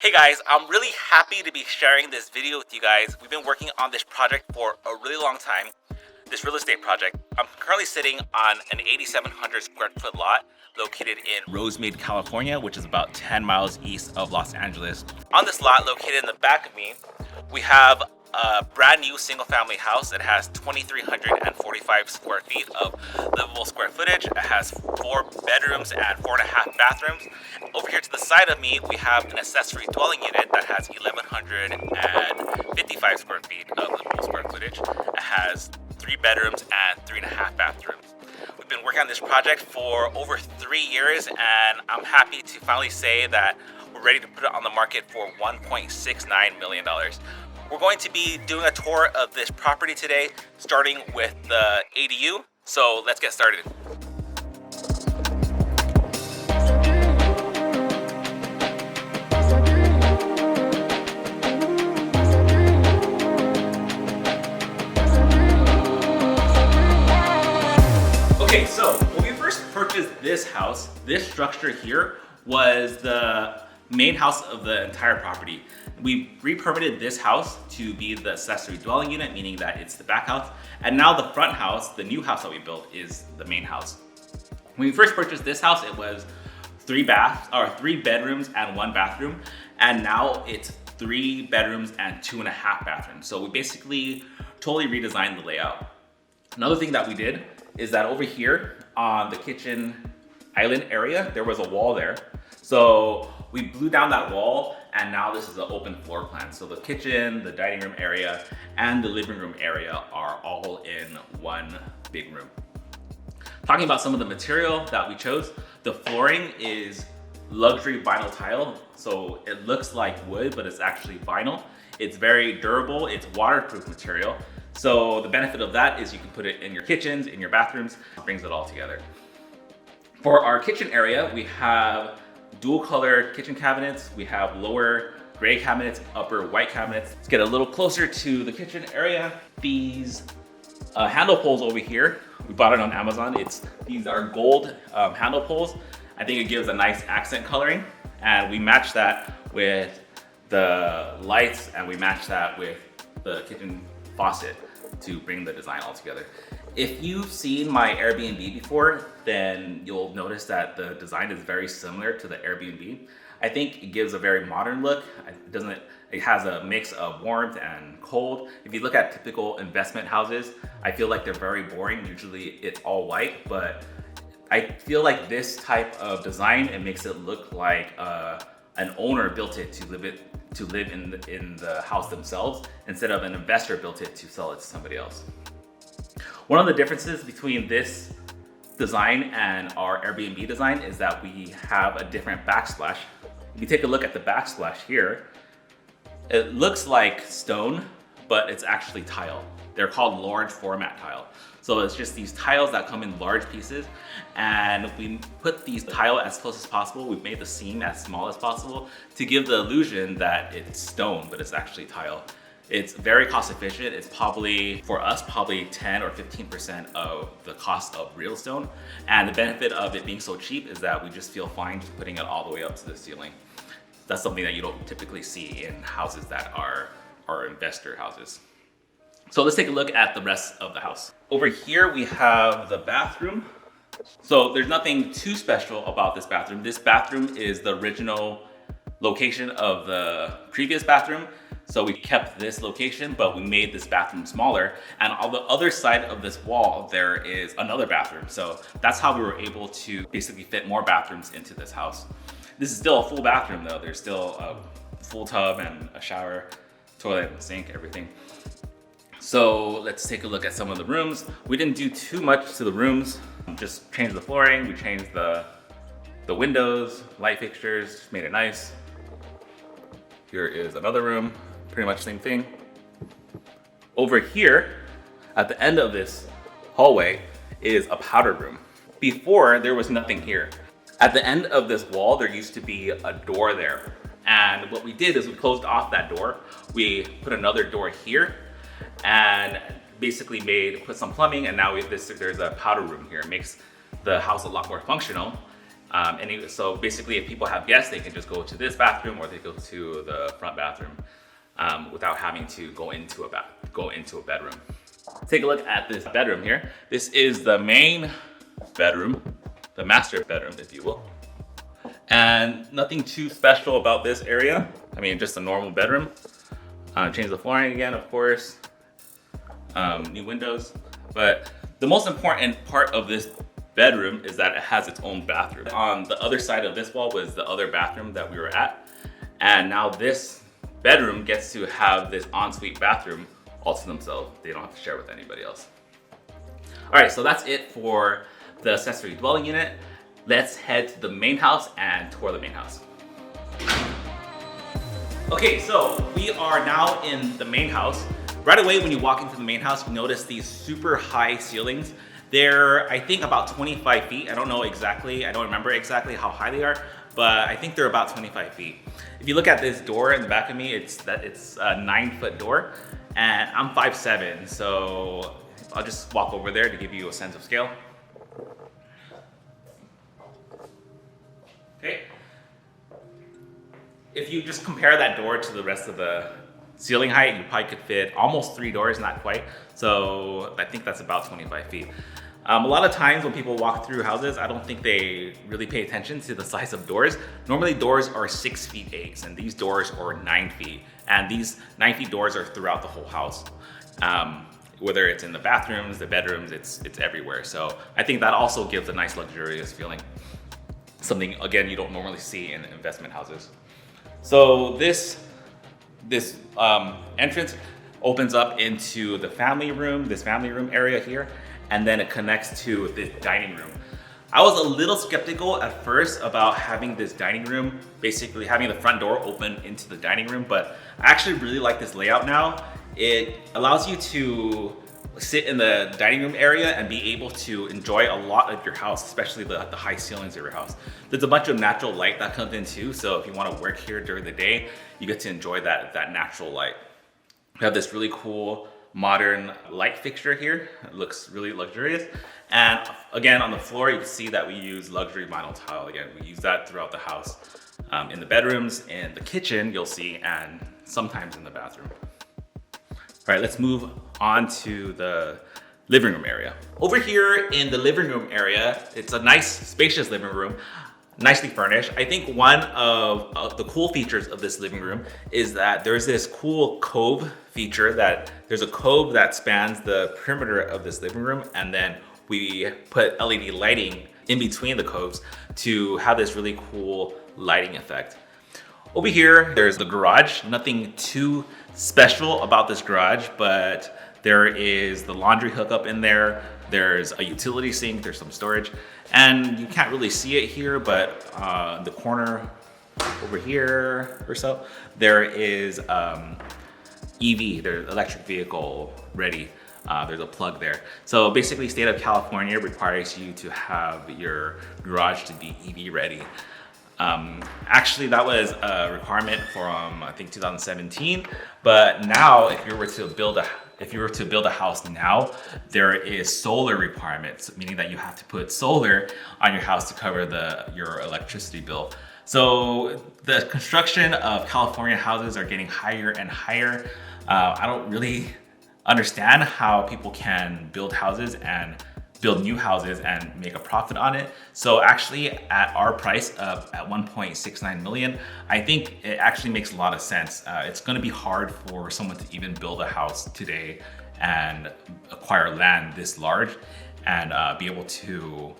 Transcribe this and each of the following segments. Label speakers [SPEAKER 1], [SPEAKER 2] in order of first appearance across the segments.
[SPEAKER 1] Hey guys, I'm really happy to be sharing this video with you guys. We've been working on this project for a really long time, this real estate project. I'm currently sitting on an 8,700 square foot lot located in Rosemead, California, which is about 10 miles east of Los Angeles. On this lot located in the back of me, we have a brand new single family house that has 2,345 square feet of livable square footage. It has 4 bedrooms and 4.5 bathrooms. Over here to the side of me, we have an accessory dwelling unit that has 1,155 square feet of livable square footage. It has 3 bedrooms and 3.5 bathrooms. We've been working on this project for over 3 years, and I'm happy to finally say that we're ready to put it on the market for $1.69 million. We're going to be doing a tour of this property today, starting with the ADU. So let's get started. Okay, so when we first purchased this house, this structure here was the main house of the entire property. We re-permitted this house to be the accessory dwelling unit, meaning that it's the back house. And now the front house, the new house that we built, is the main house. When we first purchased this house, it was 3 bedrooms and 1 bathroom. And now it's 3 bedrooms and 2.5 bathrooms. So we basically totally redesigned the layout. Another thing that we did is that over here on the kitchen island area, there was a wall there. So we blew down that wall, and now this is an open floor plan. So the kitchen, the dining room area, and the living room area are all in one big room. Talking about some of the material that we chose, the flooring is luxury vinyl tile. So it looks like wood, but it's actually vinyl. It's very durable, it's waterproof material. So the benefit of that is you can put it in your kitchens, in your bathrooms, it brings it all together. For our kitchen area, we have dual color kitchen cabinets. We have lower gray cabinets, upper white cabinets. Let's get a little closer to the kitchen area. These handle poles over here, we bought it on Amazon. These are gold handle poles. I think it gives a nice accent coloring, and we match that with the lights, and we match that with the kitchen faucet to bring the design all together. If you've seen my Airbnb before, then you'll notice that the design is very similar to the Airbnb. I think it gives a very modern look. It has a mix of warmth and cold. If you look at typical investment houses, I feel like they're very boring. Usually it's all white, but I feel like this type of design, it makes it look like an owner built it to live in the house themselves, instead of an investor built it to sell it to somebody else. One of the differences between this design and our Airbnb design is that we have a different backsplash. If you take a look at the backsplash here, it looks like stone, but it's actually tile. They're called large format tile. So it's just these tiles that come in large pieces, and we put these tile as close as possible. We've made the seam as small as possible to give the illusion that it's stone, but it's actually tile. It's very cost efficient. It's probably, for us, probably 10 or 15% of the cost of real stone. And the benefit of it being so cheap is that we just feel fine just putting it all the way up to the ceiling. That's something that you don't typically see in houses that are investor houses. So let's take a look at the rest of the house. Over here we have the bathroom. So there's nothing too special about this bathroom. This bathroom is the original location of the previous bathroom. So we kept this location, but we made this bathroom smaller. And on the other side of this wall, there is another bathroom. So that's how we were able to basically fit more bathrooms into this house. This is still a full bathroom though. There's still a full tub and a shower, toilet, and sink, everything. So let's take a look at some of the rooms. We didn't do too much to the rooms. Just changed the flooring. We changed the windows, light fixtures, just made it nice. Here is another room. Pretty much same thing. Over here, at the end of this hallway, is a powder room. Before, there was nothing here. At the end of this wall, there used to be a door there. And what we did is we closed off that door. We put another door here and basically put some plumbing, and now there's a powder room here. It makes the house a lot more functional. So basically, if people have guests, they can just go to this bathroom or they go to the front bathroom without having to go into a bedroom. Take a look at this bedroom here. This is the main bedroom, the master bedroom, if you will. And nothing too special about this area. I mean, just a normal bedroom. Change the flooring again, of course. New windows. But the most important part of this bedroom is that it has its own bathroom. On the other side of this wall was the other bathroom that we were at. And now this bedroom gets to have this ensuite bathroom all to themselves. They don't have to share with anybody else. All right, so that's it for the accessory dwelling unit. Let's head to the main house and tour the main house. Okay, so we are now in the main house. Right away when you walk into the main house, you notice these super high ceilings. They're, I think, about 25 feet. I don't remember exactly how high they are, but I think they're about 25 feet. If you look at this door in the back of me, it's a 9-foot door, and I'm 5'7", so I'll just walk over there to give you a sense of scale. Okay. If you just compare that door to the rest of the ceiling height, you probably could fit almost 3 doors, not quite. So I think that's about 25 feet. A lot of times when people walk through houses, I don't think they really pay attention to the size of doors. Normally doors are 6 feet 8, and these doors are 9 feet. And these 9 feet doors are throughout the whole house. Whether it's in the bathrooms, the bedrooms, it's everywhere. So I think that also gives a nice luxurious feeling. Something, again, you don't normally see in investment houses. So this entrance opens up into the family room, this family room area here, and then it connects to this dining room. I was a little skeptical at first about having this dining room, basically having the front door open into the dining room, but I actually really like this layout now. It allows you to sit in the dining room area and be able to enjoy a lot of your house, especially the high ceilings of your house. There's a bunch of natural light that comes in too, so if you want to work here during the day, you get to enjoy that natural light. We have this really cool modern light fixture here. It looks really luxurious. And again, on the floor, you can see that we use luxury vinyl tile. Again, we use that throughout the house. In the bedrooms, in the kitchen, you'll see, and sometimes in the bathroom. All right, let's move on to the living room area. Over here in the living room area, it's a nice, spacious living room, nicely furnished. I think one of the cool features of this living room is that there's this cool cove feature, that there's a cove that spans the perimeter of this living room, and then we put LED lighting in between the coves to have this really cool lighting effect. Over here, there's the garage. Nothing too special about this garage, but there is the laundry hookup in there. There's a utility sink, there's some storage, and you can't really see it here, but the corner over here or so, there is EV, there's electric vehicle ready. There's a plug there. So basically, state of California requires you to have your garage to be EV ready. Actually, that was a requirement from I think 2017. But now, if you were to build a house now, there is solar requirements, meaning that you have to put solar on your house to cover your electricity bill. So the construction of California houses are getting higher and higher. I don't really understand how people can build new houses and make a profit on it. So actually at our price of at 1.69 million, I think it actually makes a lot of sense. It's gonna be hard for someone to even build a house today and acquire land this large and be able to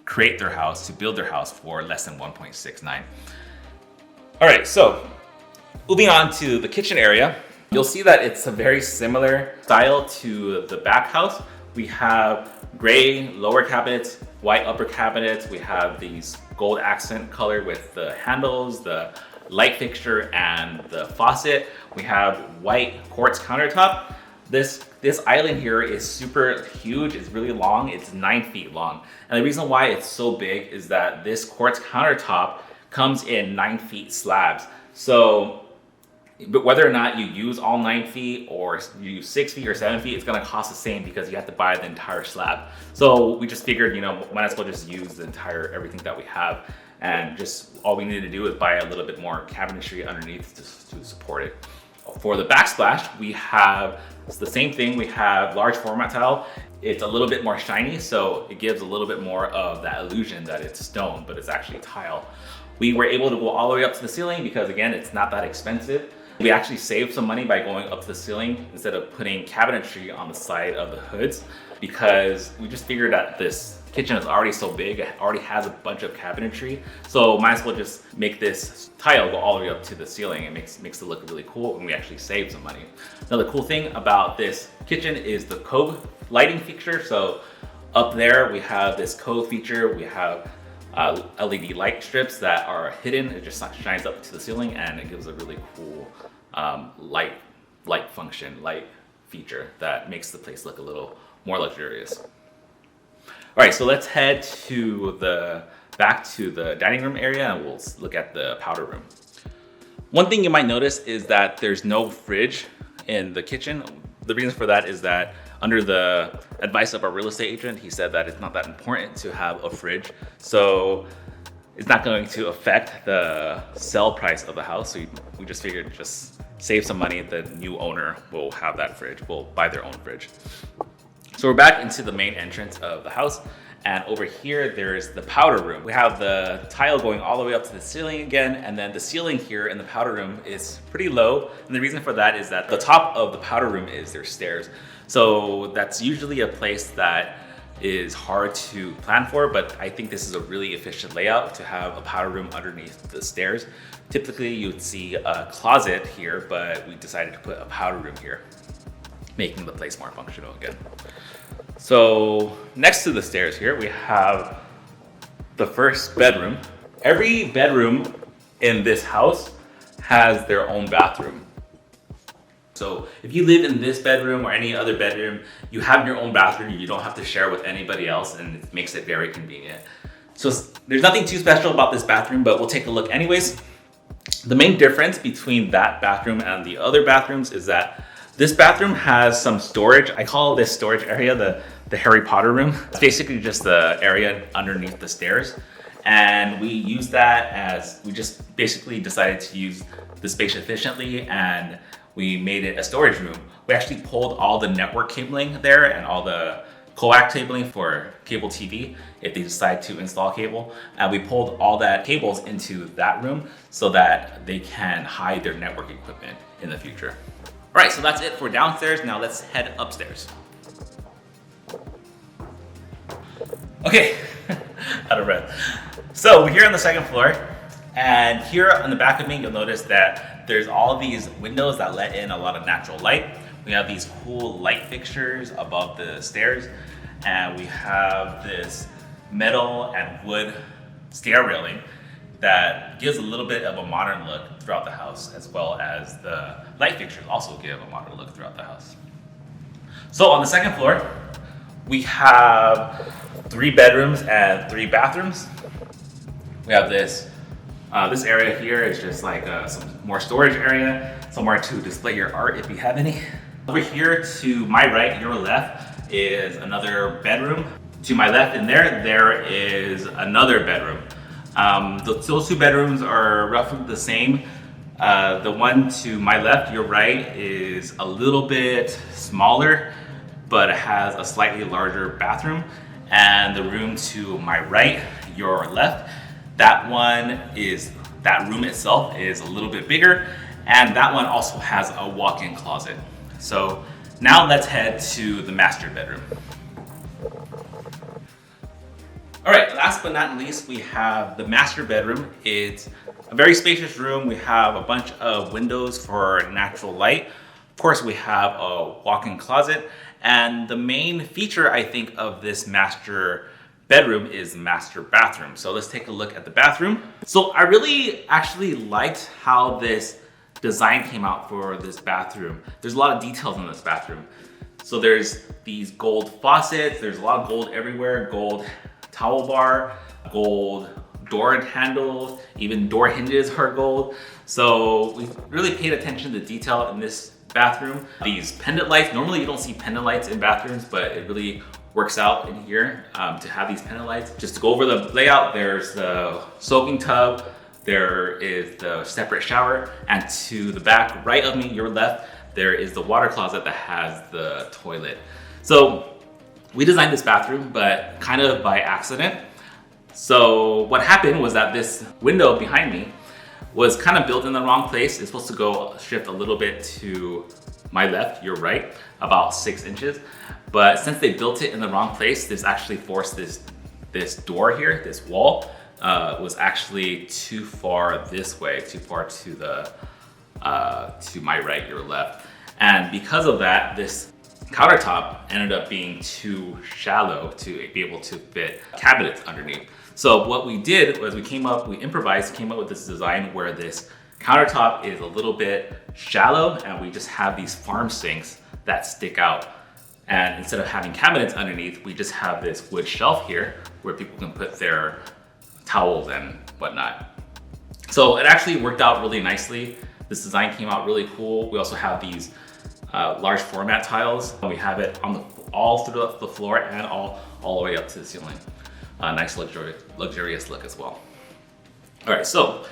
[SPEAKER 1] create their house, to build their house for less than 1.69. All right, so moving on to the kitchen area, you'll see that it's a very similar style to the back house. We have gray lower cabinets, white upper cabinets. We have these gold accent color with the handles, the light fixture, and the faucet. We have white quartz countertop. This island here is super huge. It's really long. It's 9 feet long. And the reason why it's so big is that this quartz countertop comes in 9 feet slabs. So But whether or not you use all 9 feet or you use 6 feet or 7 feet, it's gonna cost the same because you have to buy the entire slab. So we just figured, you know, might as well just use the entire everything that we have, and just all we need to do is buy a little bit more cabinetry underneath to support it. For the backsplash, we have it's the same thing. We have large format tile. It's a little bit more shiny, so it gives a little bit more of that illusion that it's stone, but it's actually tile. We were able to go all the way up to the ceiling because, again, it's not that expensive. We actually saved some money by going up to the ceiling instead of putting cabinetry on the side of the hoods, because we just figured that this kitchen is already so big, it already has a bunch of cabinetry, so might as well just make this tile go all the way up to the ceiling. It makes it look really cool, and we actually save some money. Another cool thing about this kitchen is the cove lighting feature. So up there we have this cove feature. We have LED light strips that are hidden. It just shines up to the ceiling, and it gives a really cool light feature that makes the place look a little more luxurious. All right, so let's head back to the dining room area, and we'll look at the powder room. One thing you might notice is that there's no fridge in the kitchen. The reason for that is that under the advice of our real estate agent, he said that it's not that important to have a fridge. So it's not going to affect the sell price of the house. So we just figured just save some money. The new owner will have that fridge, will buy their own fridge. So we're back into the main entrance of the house. And over here, there's the powder room. We have the tile going all the way up to the ceiling again, and then the ceiling here in the powder room is pretty low. And the reason for that is that the top of the powder room is there's stairs. So that's usually a place that is hard to plan for, but I think this is a really efficient layout to have a powder room underneath the stairs. Typically, you would see a closet here, but we decided to put a powder room here, making the place more functional again. So next to the stairs here, we have the first bedroom. Every bedroom in this house has their own bathroom. So if you live in this bedroom or any other bedroom, you have your own bathroom. You don't have to share with anybody else, and it makes it very convenient. So there's nothing too special about this bathroom, but we'll take a look anyways. The main difference between that bathroom and the other bathrooms is that this bathroom has some storage. I call this storage area the Harry Potter room. It's basically just the area underneath the stairs. And we use that as, we just basically decided to use the space efficiently, and we made it a storage room. We actually pulled all the network cabling there and all the coax cabling for cable TV if they decide to install cable. And we pulled all that cables into that room so that they can hide their network equipment in the future. All right, so that's it for downstairs. Now let's head upstairs. Okay, out of breath. So we're here on the second floor, and here on the back of me, you'll notice that there's all these windows that let in a lot of natural light. We have these cool light fixtures above the stairs, and we have this metal and wood stair railing that gives a little bit of a modern look throughout the house, as well as the light fixtures also give a modern look throughout the house. So on the second floor, we have 3 bedrooms and 3 bathrooms. We have this area here is just like some more storage area, somewhere to display your art if you have any. Over here to my right, your left, is another bedroom. To my left in there is another bedroom. Those 2 bedrooms are roughly the same. The one to my left, your right, is a little bit smaller, but it has a slightly larger bathroom. And the room to my right, your left, that room itself is a little bit bigger, and that one also has a walk-in closet. So now let's head to the master bedroom. All right, last but not least, we have the master bedroom. It's a very spacious room. We have a bunch of windows for natural light. Of course, we have a walk-in closet, and the main feature, I think, of this master bedroom is the master bathroom. So let's take a look at the bathroom. So I really actually liked how this design came out for this bathroom. There's a lot of details in this bathroom. So there's these gold faucets, there's a lot of gold everywhere, gold towel bar, gold door handles, even door hinges are gold. So we really paid attention to detail in this bathroom. These pendant lights, normally you don't see pendant lights in bathrooms, but it really works out in here to have these pendant lights. Just to go over the layout, there's the soaking tub, there is the separate shower, and to the back right of me, your left, there is the water closet that has the toilet. So we designed this bathroom, but kind of by accident. So what happened was that this window behind me was kind of built in the wrong place. It's supposed to go shift a little bit to my left, your right, about 6 inches. But since they built it in the wrong place, this actually forced this door here, this wall, was actually too far this way, too far to the to my right, your left. And because of that, this countertop ended up being too shallow to be able to fit cabinets underneath. So what we did was we improvised, came up with this design where this countertop is a little bit shallow and we just have these farm sinks that stick out. And instead of having cabinets underneath, we just have this wood shelf here where people can put their towels and whatnot. So it actually worked out really nicely. This design came out really cool. We also have these large format tiles. We have it on all through the floor and all the way up to the ceiling. Nice luxurious look as well. All right, so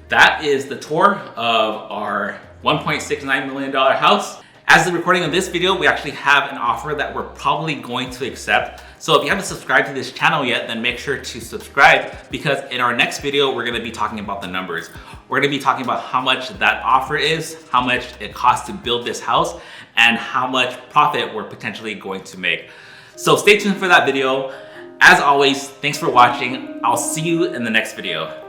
[SPEAKER 1] that is the tour of our $1.69 million house. As the recording of this video, we actually have an offer that we're probably going to accept. So if you haven't subscribed to this channel yet, then make sure to subscribe, because in our next video, we're gonna be talking about the numbers. We're gonna be talking about how much that offer is, how much it costs to build this house, and how much profit we're potentially going to make. So stay tuned for that video. As always, thanks for watching. I'll see you in the next video.